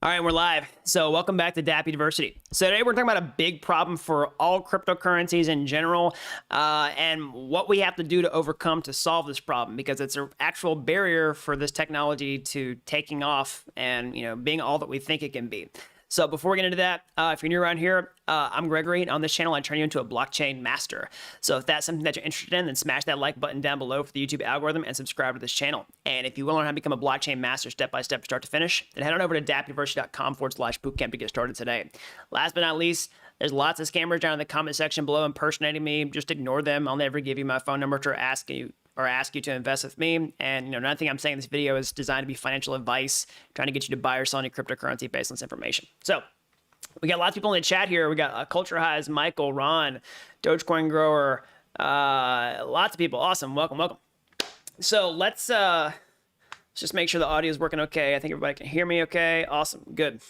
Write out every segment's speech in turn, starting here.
All right, we're live. So welcome back to Dapp University. So today we're talking about a big problem for all cryptocurrencies in general, and what we have to do to overcome to solve this problem, because it's an actual barrier for this technology to taking off and being all that we think it can be. So before we get into that, if you're new around here, I'm Gregory, and on this channel, I turn you into a blockchain master. So if that's something that you're interested in, then smash that like button down below for the YouTube algorithm and subscribe to this channel. And if you want to learn how to become a blockchain master step-by-step, start to finish, then head on over to dappuniversity.com/bootcamp to get started today. Last but not least, there's lots of scammers down in the comment section below impersonating me. Just ignore them. I'll never give you my phone number to ask you to invest with me. And nothing I'm saying in this video is designed to be financial advice, trying to get you to buy or sell any cryptocurrency based on this information. So we got lots of people in the chat here. We got Culture Highs, Michael, Ron, Dogecoin Grower, lots of people. Awesome. Welcome. So let's just make sure the audio is working okay. I think everybody can hear me okay. Awesome. Good.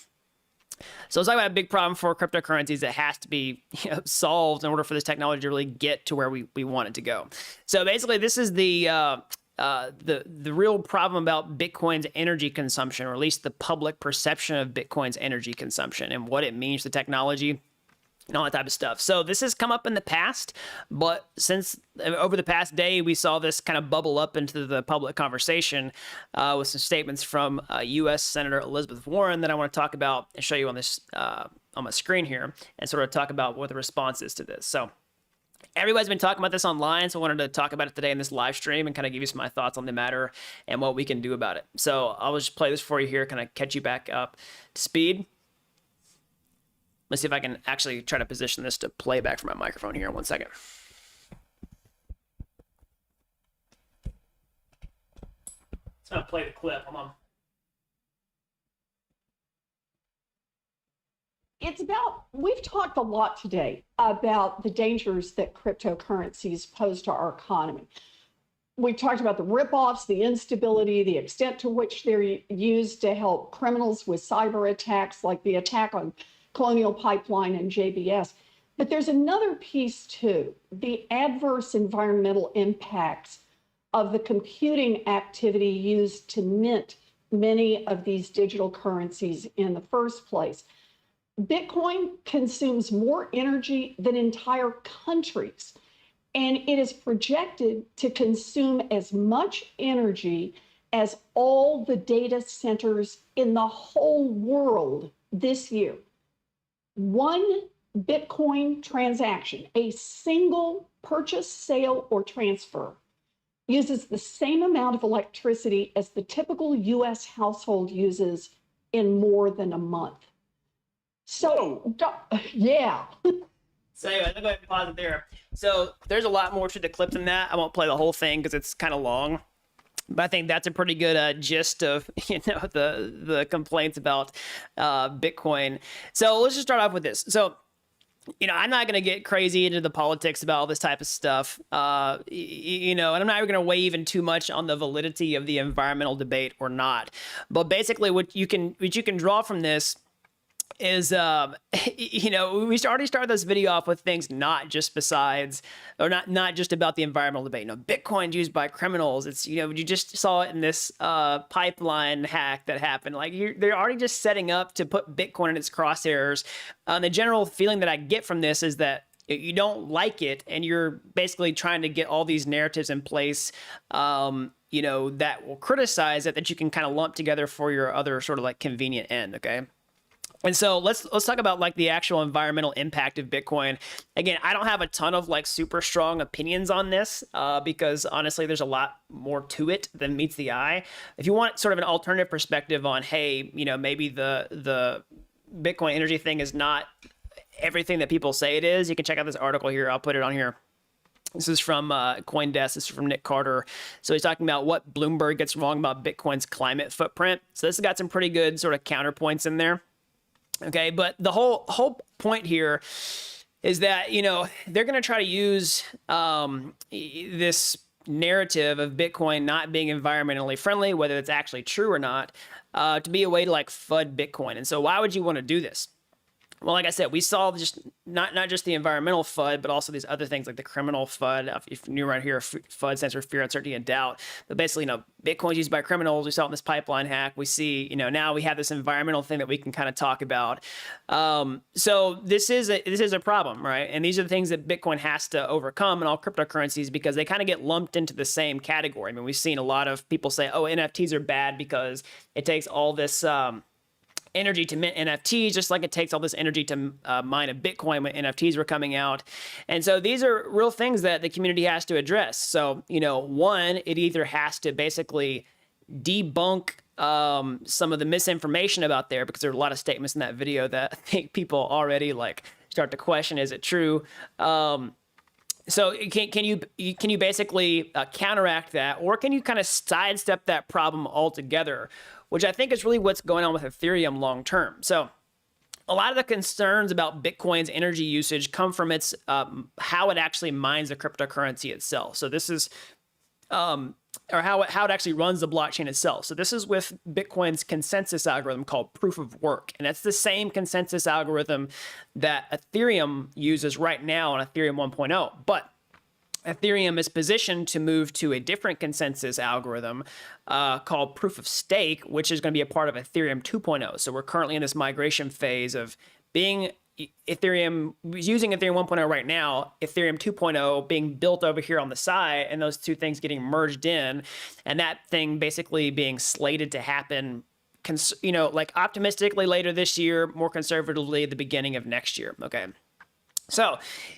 So let's talk about a big problem for cryptocurrencies that has to be solved in order for this technology to really get to where we want it to go. So basically, this is the real problem about Bitcoin's energy consumption, or at least the public perception of Bitcoin's energy consumption and what it means to technology and all that type of stuff. So this has come up in the past, but since over the past day, we saw this kind of bubble up into the public conversation with some statements from U.S. Senator Elizabeth Warren that I want to talk about and show you on this on my screen here, and sort of talk about what the response is to this. So everybody's been talking about this online, so I wanted to talk about it today in this live stream and kind of give you some of my thoughts on the matter and what we can do about it. So I'll just play this for you here, kind of catch you back up to speed. Let's see if I can actually try to position this to play back from my microphone here in 1 second. So I'm gonna play the clip. Hold on. We've talked a lot today about the dangers that cryptocurrencies pose to our economy. We've talked about the ripoffs, the instability, the extent to which they're used to help criminals with cyber attacks, like the attack on Colonial Pipeline and JBS. But there's another piece too, the adverse environmental impacts of the computing activity used to mint many of these digital currencies in the first place. Bitcoin consumes more energy than entire countries, and it is projected to consume as much energy as all the data centers in the whole world this year. One Bitcoin transaction, a single purchase, sale, or transfer, uses the same amount of electricity as the typical US household uses in more than a month. So, yeah. So anyway, let me go ahead and pause it there. So there's a lot more to the clip than that. I won't play the whole thing because it's kind of long. But I think that's a pretty good gist of the complaints about Bitcoin. So let's just start off with this. So I'm not going to get crazy into the politics about all this type of stuff, and I'm not even going to weigh even too much on the validity of the environmental debate or not. But basically, what you can draw from this is, we already started this video off with things not just about the environmental debate. Bitcoin's used by criminals. It's, you just saw it in this pipeline hack that happened. Like, they're already just setting up to put Bitcoin in its crosshairs. The general feeling that I get from this is that you don't like it, and you're basically trying to get all these narratives in place, that will criticize it, that you can kind of lump together for your other sort of like convenient end, okay? And so let's talk about like the actual environmental impact of Bitcoin. Again, I don't have a ton of like super strong opinions on this because honestly, there's a lot more to it than meets the eye. If you want sort of an alternative perspective on, hey, maybe the Bitcoin energy thing is not everything that people say it is, you can check out this article here. I'll put it on here. This is from CoinDesk. This is from Nick Carter. So he's talking about what Bloomberg gets wrong about Bitcoin's climate footprint. So this has got some pretty good sort of counterpoints in there. Okay, but the whole point here is that, they're going to try to use this narrative of Bitcoin not being environmentally friendly, whether it's actually true or not, to be a way to like FUD Bitcoin. And so why would you want to do this? Well, like I said, we saw just not just the environmental FUD, but also these other things like the criminal FUD. If you're right here, FUD stands for fear, uncertainty, and doubt. But basically, Bitcoin's used by criminals. We saw it in this pipeline hack. We see, now we have this environmental thing that we can kind of talk about. So this is a problem, right? And these are the things that Bitcoin has to overcome in all cryptocurrencies because they kind of get lumped into the same category. I mean, we've seen a lot of people say, oh, NFTs are bad because it takes all this energy to mint NFTs, just like it takes all this energy to mine a Bitcoin when NFTs were coming out. And so these are real things that the community has to address. So, one, it either has to basically debunk some of the misinformation about there, because there are a lot of statements in that video that I think people already start to question, is it true? So can you basically counteract that, or can you kind of sidestep that problem altogether, which I think is really what's going on with Ethereum long term. So a lot of the concerns about Bitcoin's energy usage come from its how it actually mines the cryptocurrency itself. So this is or how it actually runs the blockchain itself. So this is with Bitcoin's consensus algorithm called proof of work. And that's the same consensus algorithm that Ethereum uses right now on Ethereum 1.0. But Ethereum is positioned to move to a different consensus algorithm called proof of stake, which is going to be a part of Ethereum 2.0. So we're currently in this migration phase of being using Ethereum 1.0 right now, Ethereum 2.0 being built over here on the side, and those two things getting merged in, and that thing basically being slated to happen, optimistically later this year, more conservatively at the beginning of next year. Okay. So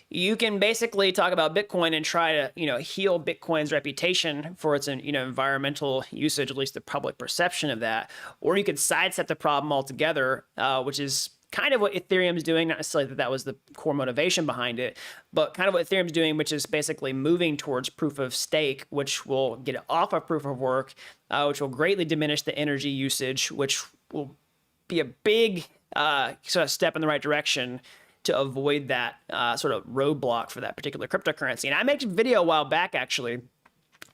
you can basically talk about Bitcoin and try to, heal Bitcoin's reputation for its, environmental usage, at least the public perception of that. Or you could sidestep the problem altogether, which is kind of what Ethereum's doing. Not necessarily that was the core motivation behind it, but kind of what Ethereum's doing, which is basically moving towards proof of stake, which will get it off of proof of work, which will greatly diminish the energy usage, which will be a big sort of step in the right direction to avoid that sort of roadblock for that particular cryptocurrency. And I made a video a while back, actually,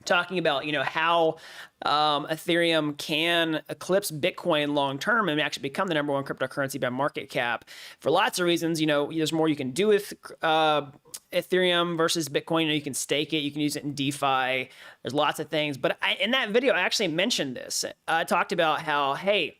talking about, how Ethereum can eclipse Bitcoin long term and actually become the #1 cryptocurrency by market cap for lots of reasons. There's more you can do with Ethereum versus Bitcoin. You can stake it, you can use it in DeFi. There's lots of things. But in that video, I actually mentioned this. I talked about how, hey,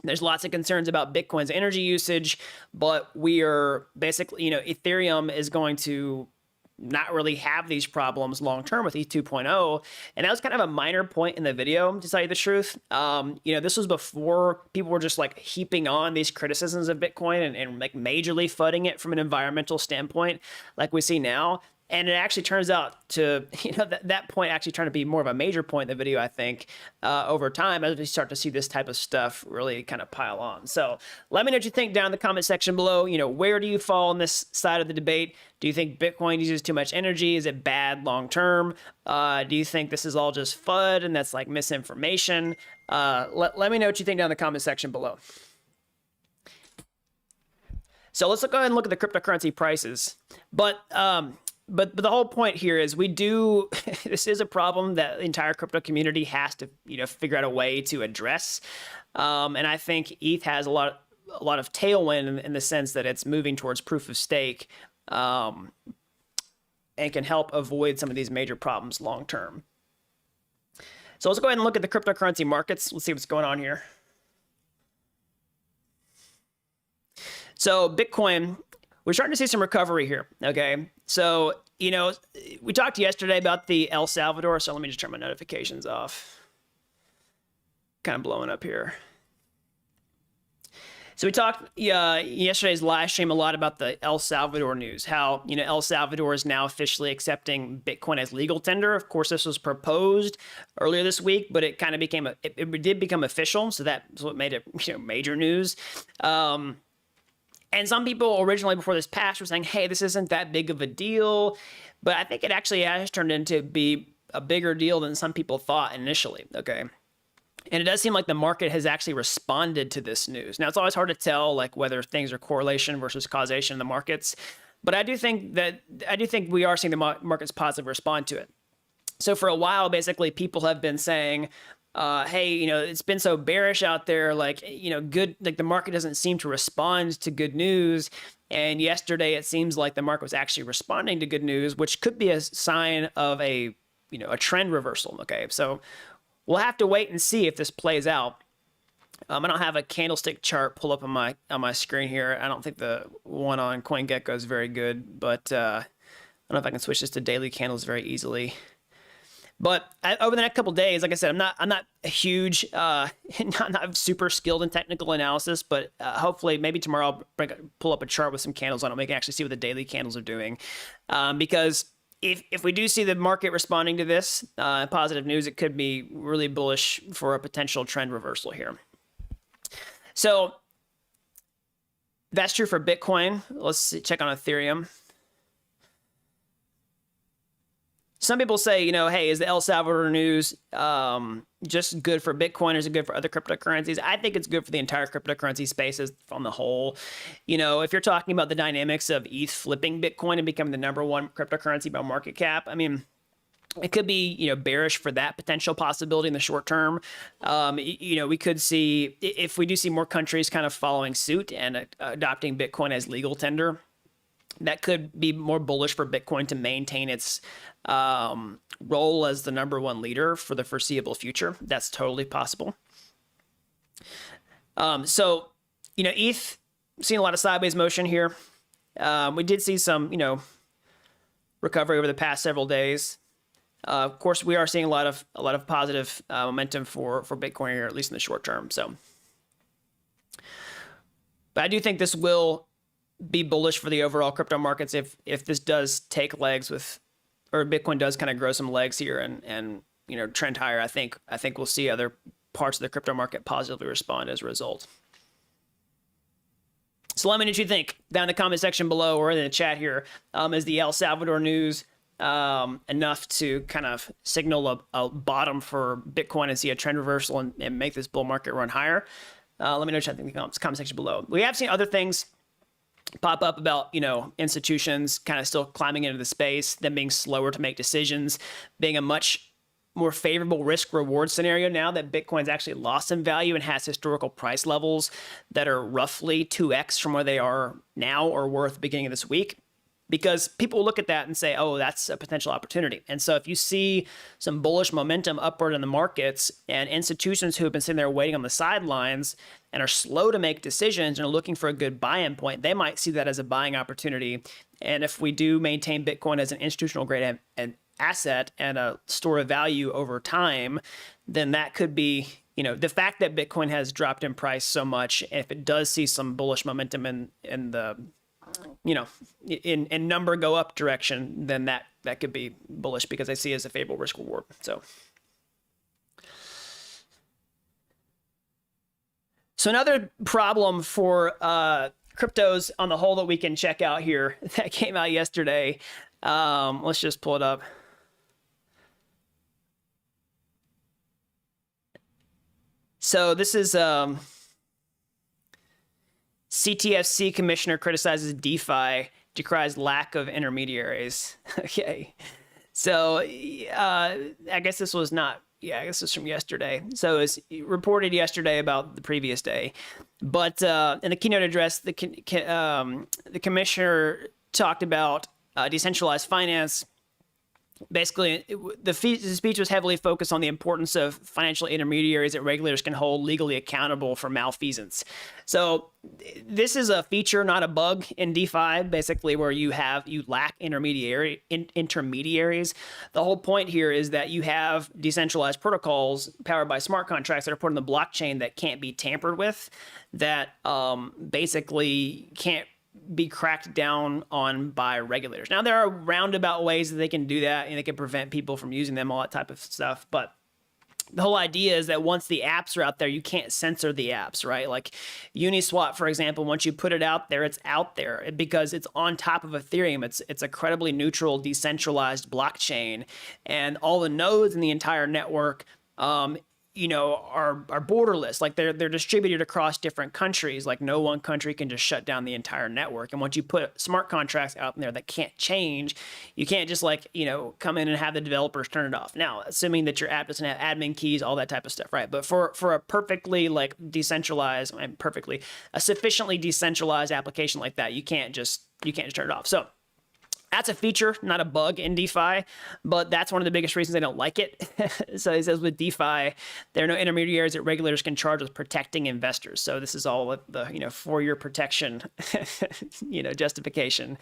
there's lots of concerns about Bitcoin's energy usage, but we are basically, Ethereum is going to not really have these problems long term with ETH 2.0. And that was kind of a minor point in the video, to tell you the truth. This was before people were just heaping on these criticisms of Bitcoin and majorly fudding it from an environmental standpoint, like we see now. And it actually turns out to, that point actually turned to be more of a major point in the video, I think, over time, as we start to see this type of stuff really kind of pile on. So let me know what you think down in the comment section below. Where do you fall on this side of the debate? Do you think Bitcoin uses too much energy? Is it bad long term? Do you think this is all just FUD and that's misinformation? Let me know what you think down in the comment section below. So let's go ahead and look at the cryptocurrency prices. But the whole point here is this is a problem that the entire crypto community has to, figure out a way to address. And I think ETH has a lot of tailwind in the sense that it's moving towards proof of stake, and can help avoid some of these major problems long term. So let's go ahead and look at the cryptocurrency markets. Let's see what's going on here. So Bitcoin, we're starting to see some recovery here, okay? So, we talked yesterday about the El Salvador, so let me just turn my notifications off. Kind of blowing up here. So we talked yesterday's live stream a lot about the El Salvador news, how, El Salvador is now officially accepting Bitcoin as legal tender. Of course, this was proposed earlier this week, but it kind of it did become official, so that's what made it, major news. And some people originally before this passed were saying, hey, this isn't that big of a deal. But I think it actually has turned into be a bigger deal than some people thought initially, okay? And it does seem like the market has actually responded to this news. Now, it's always hard to tell whether things are correlation versus causation in the markets. But I do think we are seeing the markets positively respond to it. So for a while, basically, people have been saying, hey, it's been so bearish out there, like, good, like the market doesn't seem to respond to good news. And yesterday it seems like the market was actually responding to good news, which could be a sign of a trend reversal. Okay, so we'll have to wait and see if this plays out. I don't have a candlestick chart pull up on my screen here. I don't think the one on CoinGecko is very good, but I don't know if I can switch this to daily candles very easily. But over the next couple of days, like I said, I'm not a huge, not super skilled in technical analysis, but hopefully maybe tomorrow I'll pull up a chart with some candles on it. We can actually see what the daily candles are doing, because if we do see the market responding to this positive news, it could be really bullish for a potential trend reversal here. So that's true for Bitcoin. Let's check on Ethereum. Some people say, hey, is the El Salvador news just good for Bitcoin or is it good for other cryptocurrencies? I think it's good for the entire cryptocurrency space on the whole. If you're talking about the dynamics of ETH flipping Bitcoin and becoming the #1 cryptocurrency by market cap, I mean, it could be, bearish for that potential possibility in the short term. We could see, if we do see more countries kind of following suit and adopting Bitcoin as legal tender, that could be more bullish for Bitcoin to maintain its role as the #1 leader for the foreseeable future. That's totally possible. So, ETH, seeing a lot of sideways motion here. We did see some, recovery over the past several days. Of course, we are seeing a lot of positive momentum for Bitcoin here, at least in the short term. So, but I do think this will be bullish for the overall crypto markets if this does take legs or Bitcoin does kind of grow some legs here and trend higher. I think we'll see other parts of the crypto market positively respond as a result. So let me know what you think down in the comment section below or in the chat here. Is the El Salvador news enough to kind of signal a bottom for Bitcoin and see a trend reversal and make this bull market run higher? Let me know what you think in the comment section below. We have seen other things pop up about, institutions kind of still climbing into the space, them being slower to make decisions, being a much more favorable risk reward scenario now that Bitcoin's actually lost in value and has historical price levels that are roughly 2x from where they are now or were at the beginning of this week. Because people look at that and say, oh, that's a potential opportunity. And so if you see some bullish momentum upward in the markets and institutions who have been sitting there waiting on the sidelines and are slow to make decisions and are looking for a good buy-in point, they might see that as a buying opportunity. And if we do maintain Bitcoin as an institutional grade asset and a store of value over time, then that could be, the fact that Bitcoin has dropped in price so much, if it does see some bullish momentum in the in number go up direction, then that could be bullish because I see it as a favorable risk reward. So another problem for cryptos on the whole that we can check out here that came out yesterday. Let's just pull it up. So this is CFTC commissioner criticizes DeFi, decries lack of intermediaries. Okay. So I guess this was not, I guess this was from yesterday. So it's reported yesterday about the previous day. But in the keynote address, the commissioner talked about decentralized finance. Basically, the speech was heavily focused on the importance of financial intermediaries that regulators can hold legally accountable for malfeasance. So this is a feature, not a bug in DeFi, basically, where you lack intermediaries. The whole point here is that you have decentralized protocols powered by smart contracts that are put on the blockchain that can't be tampered with, that basically can't be cracked down on by regulators. Now, there are roundabout ways that they can do that and they can prevent people from using them, all that type of stuff. But the whole idea is that once the apps are out there, you can't censor the apps, right? Like Uniswap, for example, once you put it out there, it's out there because it's on top of Ethereum. It's a credibly neutral, decentralized blockchain, and all the nodes in the entire network are borderless. Like they're distributed across different countries. Like no one country can just shut down the entire network. And once you put smart contracts out there that can't change, you can't just come in and have the developers turn it off. Now, assuming that your app doesn't have admin keys, all that type of stuff, right? But for a perfectly decentralized and a sufficiently decentralized application like that, you can't just turn it off. So that's a feature, not a bug in DeFi, but that's one of the biggest reasons they don't like it. So he says with DeFi, there are no intermediaries that regulators can charge with protecting investors. So this is all the for your protection, justification.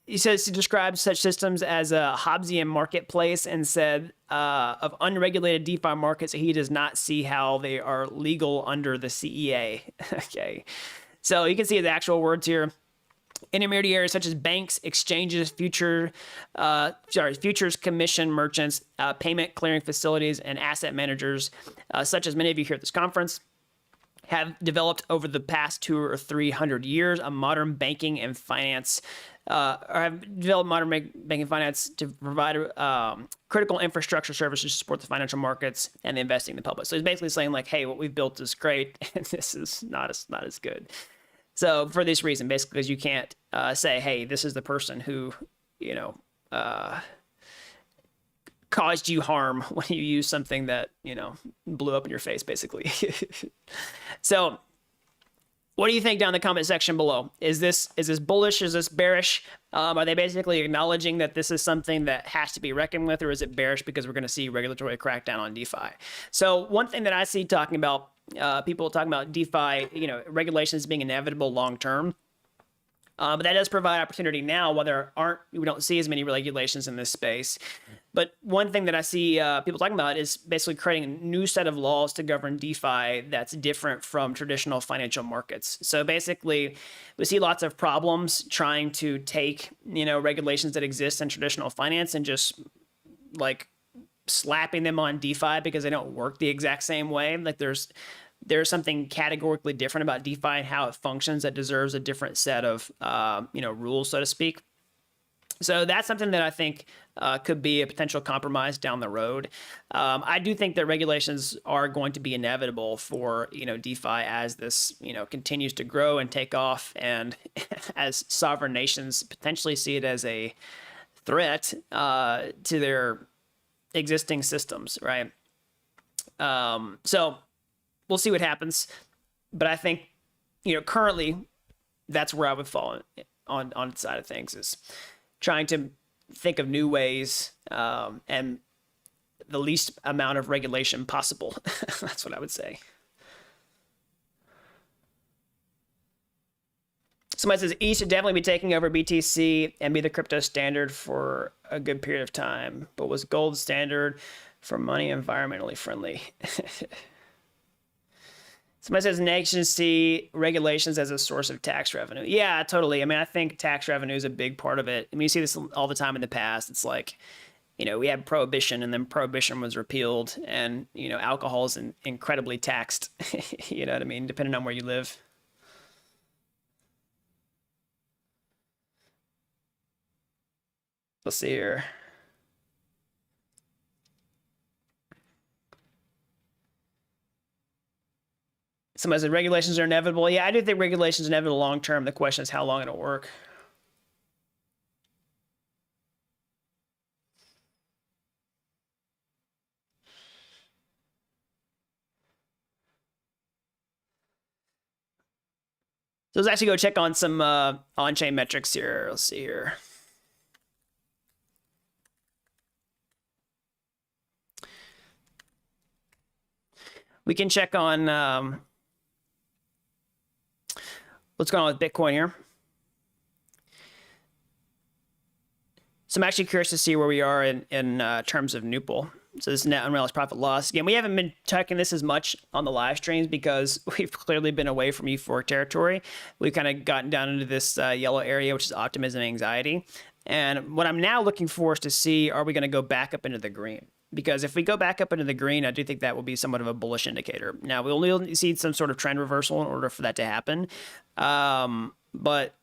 He says he describes such systems as a Hobbesian marketplace and said of unregulated DeFi markets, he does not see how they are legal under the CEA. Okay, so you can see the actual words here. Intermediaries such as banks, exchanges, futures commission merchants, payment clearing facilities, and asset managers, such as many of you here at this conference, have developed over the past 200 or 300 years a modern banking and finance, or have developed modern banking and finance to provide critical infrastructure services to support the financial markets and the investing in the public. So he's basically saying hey, what we've built is great, and this is not as good. So for this reason, basically, because you can't say, hey, this is the person who, caused you harm when you use something that, blew up in your face, basically. So what do you think down in the comment section below? Is this bullish? Is this bearish? Are they basically acknowledging that this is something that has to be reckoned with, or is it bearish because we're going to see regulatory crackdown on DeFi? So one thing that I see talking about, people talking about DeFi, regulations being inevitable long term. But that does provide opportunity now, while we don't see as many regulations in this space. But one thing that I see people talking about is basically creating a new set of laws to govern DeFi that's different from traditional financial markets. So basically, we see lots of problems trying to take, regulations that exist in traditional finance and just slapping them on DeFi because they don't work the exact same way. There's something categorically different about DeFi and how it functions that deserves a different set of rules, so to speak. So that's something that I think could be a potential compromise down the road. I do think that regulations are going to be inevitable for DeFi as this continues to grow and take off, and as sovereign nations potentially see it as a threat to their existing systems, right? So we'll see what happens, but I think currently that's where I would fall on the side of things, is trying to think of new ways and the least amount of regulation possible. That's what I would say. Somebody says ETH should definitely be taking over BTC and be the crypto standard for a good period of time, but was gold standard for money environmentally friendly? Somebody says nations see regulations as a source of tax revenue. Yeah, totally. I mean, I think tax revenue is a big part of it. I mean, you see this all the time in the past. It's we had prohibition, and then prohibition was repealed, and, alcohol is incredibly taxed, you know what I mean, depending on where you live. Let's see here. Somebody said regulations are inevitable. Yeah, I do think regulations are inevitable long term. The question is how long it'll work. So let's actually go check on some on-chain metrics here. Let's see here. We can check on what's going on with Bitcoin here. So I'm actually curious to see where we are in terms of Nupal. So this net unrealized profit loss. Again, we haven't been checking this as much on the live streams because we've clearly been away from euphoric territory. We've kind of gotten down into this yellow area, which is optimism and anxiety. And what I'm now looking for is to see, are we going to go back up into the green? Because if we go back up into the green, I do think that will be somewhat of a bullish indicator. Now, we'll need see some sort of trend reversal in order for that to happen. But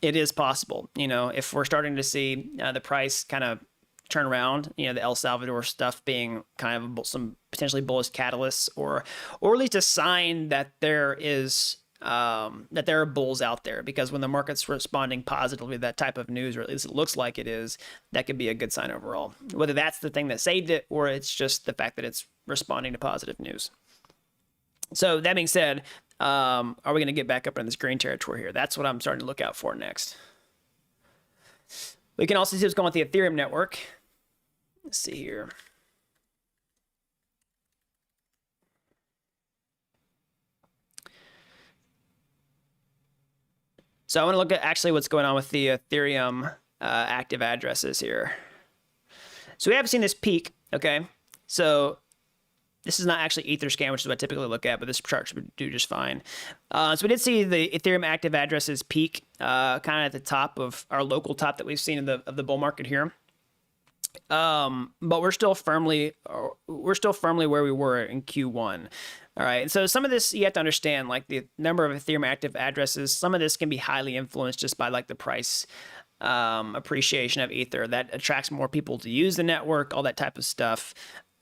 it is possible, if we're starting to see the price kind of turn around. You know, the El Salvador stuff being kind of some potentially bullish catalysts, or at least a sign that there is that there are bulls out there, because when the market's responding positively to that type of news, or at least it looks like it is, that could be a good sign overall. Whether that's the thing that saved it, or it's just the fact that it's responding to positive news. So that being said, are we going to get back up in this green territory here? That's what I'm starting to look out for next. We can also see what's going on with the Ethereum network. Let's see here. So I want to look at actually what's going on with the Ethereum active addresses here. So we have seen this peak, okay? So this is not actually Etherscan, which is what I typically look at, but this chart should do just fine. So we did see the Ethereum active addresses peak kind of at the top of our local top that we've seen of the bull market here. But we're still firmly where we were in Q1. All right. And so some of this you have to understand, like the number of Ethereum active addresses, some of this can be highly influenced just by like the price appreciation of Ether that attracts more people to use the network, all that type of stuff.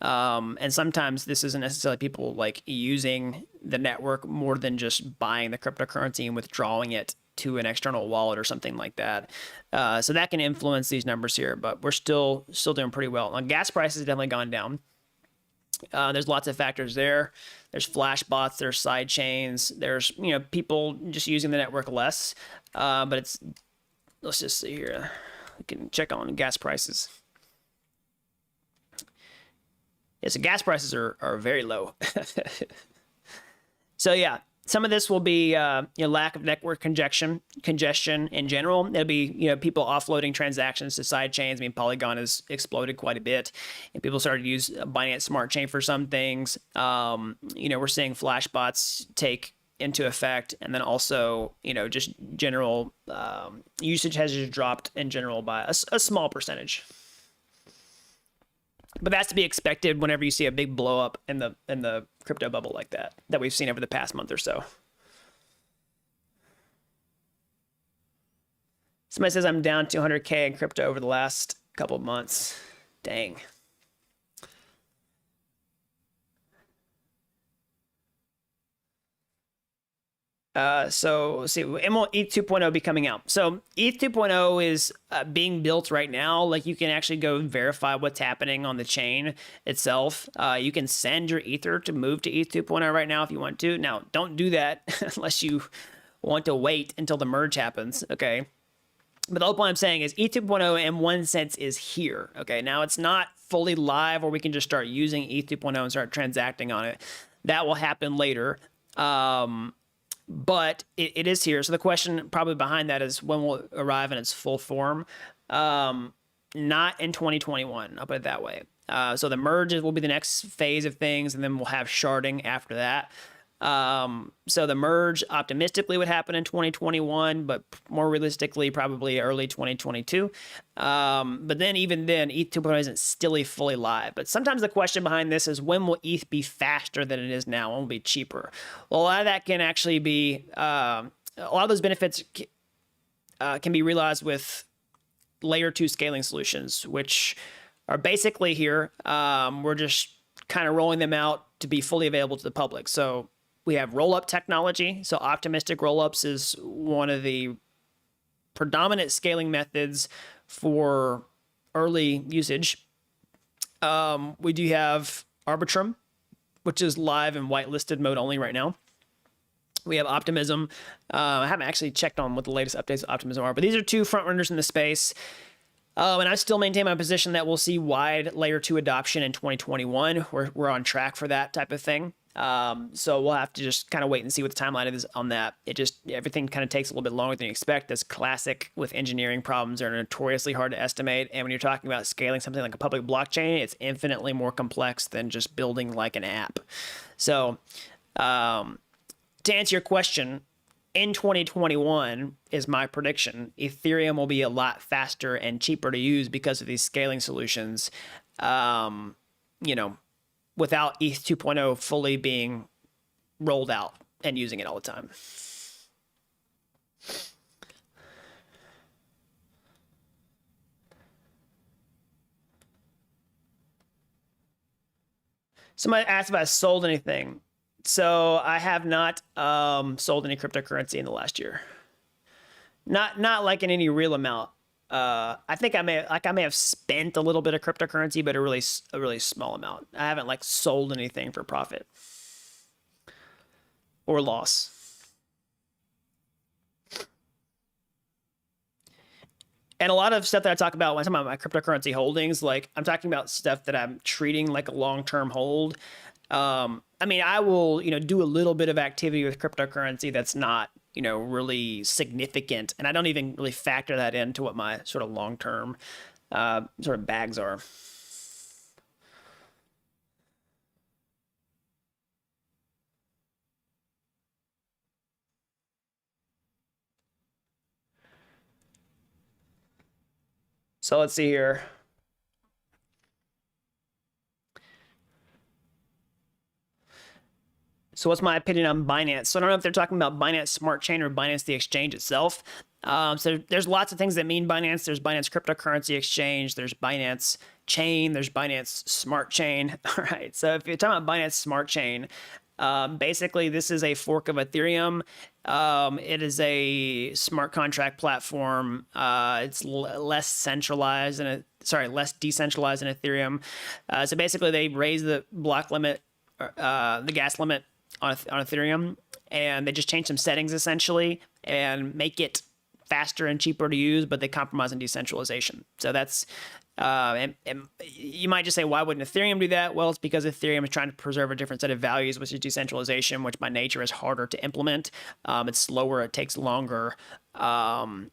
And sometimes this isn't necessarily people like using the network more than just buying the cryptocurrency and withdrawing it to an external wallet or something like that. So that can influence these numbers here, but we're still doing pretty well. Now, gas prices have definitely gone down. There's lots of factors there. There's flash bots, there's side chains, there's, you know, people just using the network less. But it's, let's just see here. We can check on gas prices. Yeah, so gas prices are very low. So yeah, some of this will be lack of network congestion in general. It'll be people offloading transactions to side chains. I mean, Polygon has exploded quite a bit, and people started to use Binance Smart Chain for some things. We're seeing flash bots take into effect, and then also just general usage has just dropped in general by a small percentage. But that's to be expected whenever you see a big blow up in the crypto bubble like that we've seen over the past month or so. Somebody says I'm down 200K in crypto over the last couple of months. Dang. So let's see, ETH 2.0 be coming out. So ETH 2.0 is being built right now. Like, you can actually go verify what's happening on the chain itself. You can send your Ether to move to ETH 2.0 right now if you want to. Now, don't do that unless you want to wait until the merge happens, okay? But the whole point I'm saying is ETH 2.0 in one sense is here, okay? Now, it's not fully live where we can just start using ETH 2.0 and start transacting on it. That will happen later. But it is here. So the question probably behind that is when will it arrive in its full form? Not in 2021, I'll put it that way. So the merge will be the next phase of things, and then we'll have sharding after that. So the merge optimistically would happen in 2021, but more realistically, probably early 2022. But then even then, ETH 2.0 isn't still fully live. But sometimes the question behind this is, when will ETH be faster than it is now? When will it be cheaper? Well, a lot of that can actually be, a lot of those benefits can be realized with layer 2 scaling solutions, which are basically here. We're just kind of rolling them out to be fully available to the public. So we have roll-up technology. So optimistic roll-ups is one of the predominant scaling methods for early usage. We do have Arbitrum, which is live in whitelisted mode only right now. We have Optimism. I haven't actually checked on what the latest updates of Optimism are, but these are two front runners in the space. And I still maintain my position that we'll see wide layer 2 adoption in 2021. We're on track for that type of thing. So we'll have to just kind of wait and see what the timeline is on that. Everything kind of takes a little bit longer than you expect. That's classic with engineering problems. They're notoriously hard to estimate. And when you're talking about scaling something like a public blockchain, it's infinitely more complex than just building like an app. So to answer your question, in 2021 is my prediction, Ethereum will be a lot faster and cheaper to use because of these scaling solutions, without ETH 2.0 fully being rolled out and using it all the time. Somebody asked if I sold anything. So I have not sold any cryptocurrency in the last year. Not like in any real amount. I think I may have spent a little bit of cryptocurrency, but a really small amount. I haven't like sold anything for profit or loss. And a lot of stuff that I talk about when I'm talking about my cryptocurrency holdings, like I'm talking about stuff that I'm treating like a long-term hold. I mean, I will, do a little bit of activity with cryptocurrency that's not, really significant. And I don't even really factor that into what my sort of long-term sort of bags are. So let's see here. So what's my opinion on Binance? So I don't know if they're talking about Binance Smart Chain or Binance the exchange itself. So there's lots of things that mean Binance. There's Binance Cryptocurrency Exchange. There's Binance Chain. There's Binance Smart Chain. All right. So if you're talking about Binance Smart Chain, basically this is a fork of Ethereum. It is a smart contract platform. It's less decentralized than Ethereum. So basically they raise the block limit, the gas limit on Ethereum, and they just change some settings essentially and make it faster and cheaper to use, but they compromise on decentralization. So that's, and you might just say, why wouldn't Ethereum do that? Well, it's because Ethereum is trying to preserve a different set of values, which is decentralization, which by nature is harder to implement. It's slower, it takes longer. And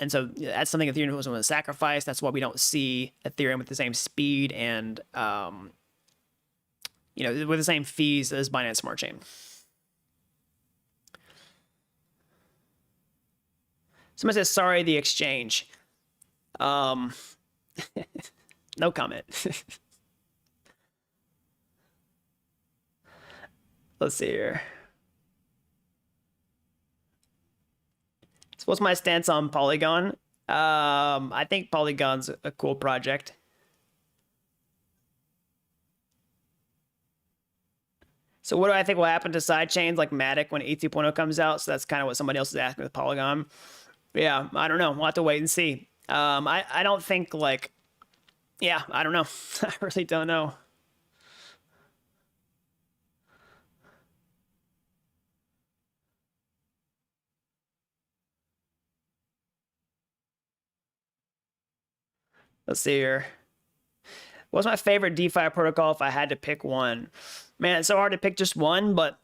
so that's something Ethereum was going to sacrifice. That's why we don't see Ethereum with the same speed and, with the same fees as Binance Smart Chain. Someone says, sorry, the exchange. No comment. Let's see here. So what's my stance on Polygon? I think Polygon's a cool project. So what do I think will happen to sidechains like Matic when ETH 2.0 comes out? So that's kind of what somebody else is asking with Polygon. Yeah, I don't know. We'll have to wait and see. I don't think like, yeah, I don't know. I really don't know. Let's see here. What's my favorite DeFi protocol if I had to pick one? Man, it's so hard to pick just one, but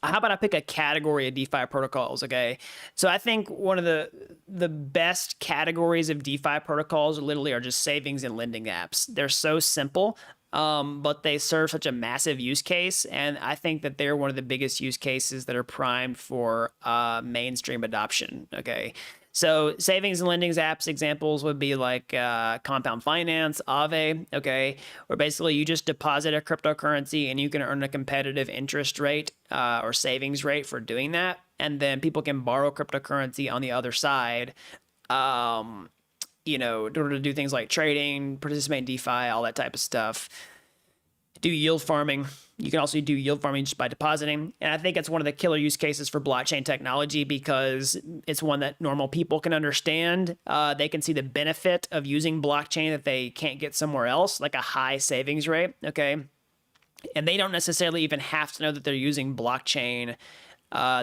how about I pick a category of DeFi protocols, okay? So I think one of the best categories of DeFi protocols literally are just savings and lending apps. They're so simple, but they serve such a massive use case, and I think that they're one of the biggest use cases that are primed for mainstream adoption, okay? So savings and lending apps examples would be like Compound Finance, Aave, okay, where basically you just deposit a cryptocurrency and you can earn a competitive interest rate or savings rate for doing that. And then people can borrow cryptocurrency on the other side, in order to do things like trading, participate in DeFi, all that type of stuff. Do yield farming. You can also do yield farming just by depositing. And I think it's one of the killer use cases for blockchain technology because it's one that normal people can understand. They can see the benefit of using blockchain that they can't get somewhere else, like a high savings rate, okay? And they don't necessarily even have to know that they're using blockchain.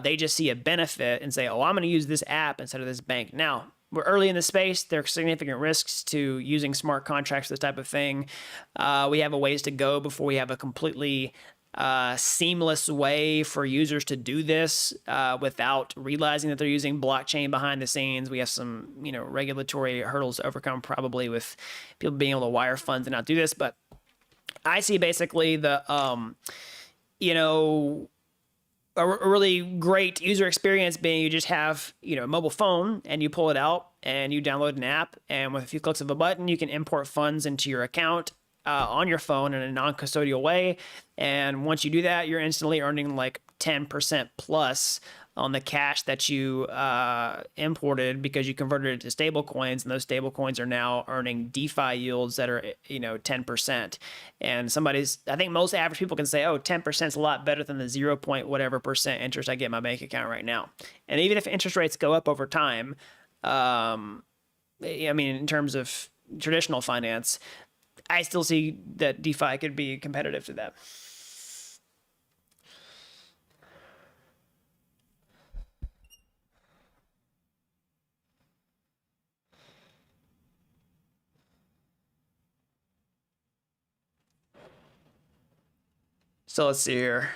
They just see a benefit and say, oh, I'm going to use this app instead of this bank. Now, we're early in the space. There are significant risks to using smart contracts, this type of thing. We have a ways to go before we have a completely seamless way for users to do this without realizing that they're using blockchain behind the scenes. We have some, regulatory hurdles to overcome probably with people being able to wire funds and not do this. But I see basically the, a really great user experience being you just have, a mobile phone and you pull it out and you download an app, and with a few clicks of a button, you can import funds into your account on your phone in a non-custodial way. And once you do that, you're instantly earning like 10% plus on the cash that you imported because you converted it to stable coins, and those stable coins are now earning DeFi yields that are 10%. And I think most average people can say, oh, 10% is a lot better than the 0 point whatever percent interest I get in my bank account right now. And even if interest rates go up over time, I mean, in terms of traditional finance, I still see that DeFi could be competitive to that. So let's see here.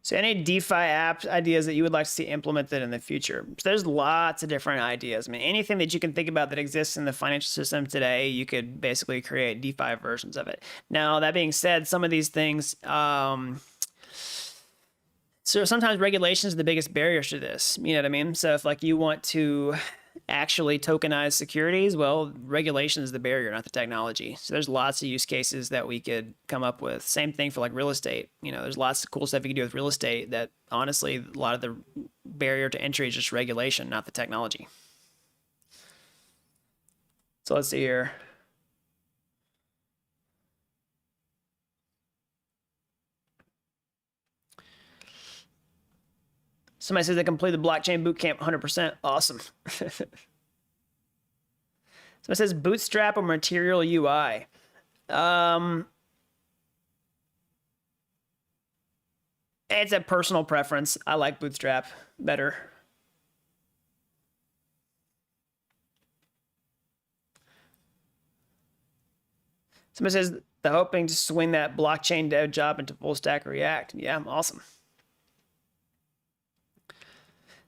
So any DeFi app ideas that you would like to see implemented in the future? So there's lots of different ideas. I mean, anything that you can think about that exists in the financial system today, you could basically create DeFi versions of it. Now, that being said, some of these things, so sometimes regulations are the biggest barriers to this. You know what I mean? So if like you want to actually tokenize securities, well, regulation is the barrier, not the technology. So there's lots of use cases that we could come up with. Same thing for like real estate. There's lots of cool stuff you can do with real estate that honestly, a lot of the barrier to entry is just regulation, not the technology. So let's see here. Somebody says they completed the blockchain bootcamp 100%. Awesome. Somebody says Bootstrap or Material UI. It's a personal preference. I like Bootstrap better. Somebody says they're hoping to swing that blockchain dev job into full stack React. Yeah, awesome.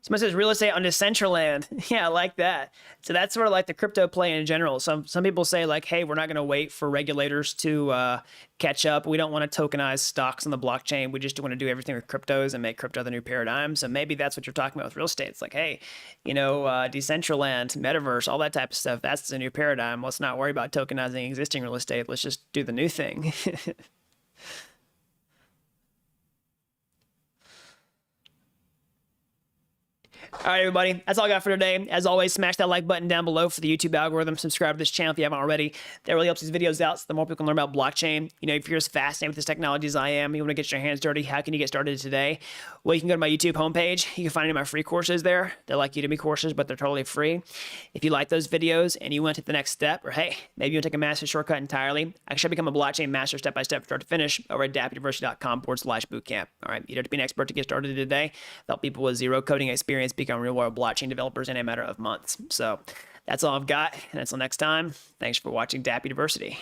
Somebody says real estate on Decentraland. Yeah, I like that. So that's sort of like the crypto play in general. Some people say like, hey, we're not going to wait for regulators to catch up. We don't want to tokenize stocks on the blockchain. We just want to do everything with cryptos and make crypto the new paradigm. So maybe that's what you're talking about with real estate. It's like, hey, Decentraland, metaverse, all that type of stuff. That's the new paradigm. Let's not worry about tokenizing existing real estate. Let's just do the new thing. All right, everybody. That's all I got for today. As always, smash that like button down below for the YouTube algorithm. Subscribe to this channel if you haven't already. That really helps these videos out so the more people can learn about blockchain. If you're as fascinated with this technology as I am, you want to get your hands dirty, how can you get started today? Well, you can go to my YouTube homepage. You can find any of my free courses there. They're like Udemy courses, but they're totally free. If you like those videos and you want to take the next step, or hey, maybe you want to take a master shortcut entirely, I should become a blockchain master step-by-step start to finish over at dappuniversity.com/bootcamp. All right, you don't have to be an expert to get started today. Help people with zero coding experience become real-world blockchain developers in a matter of months. So that's all I've got. And until next time, thanks for watching Dapp University.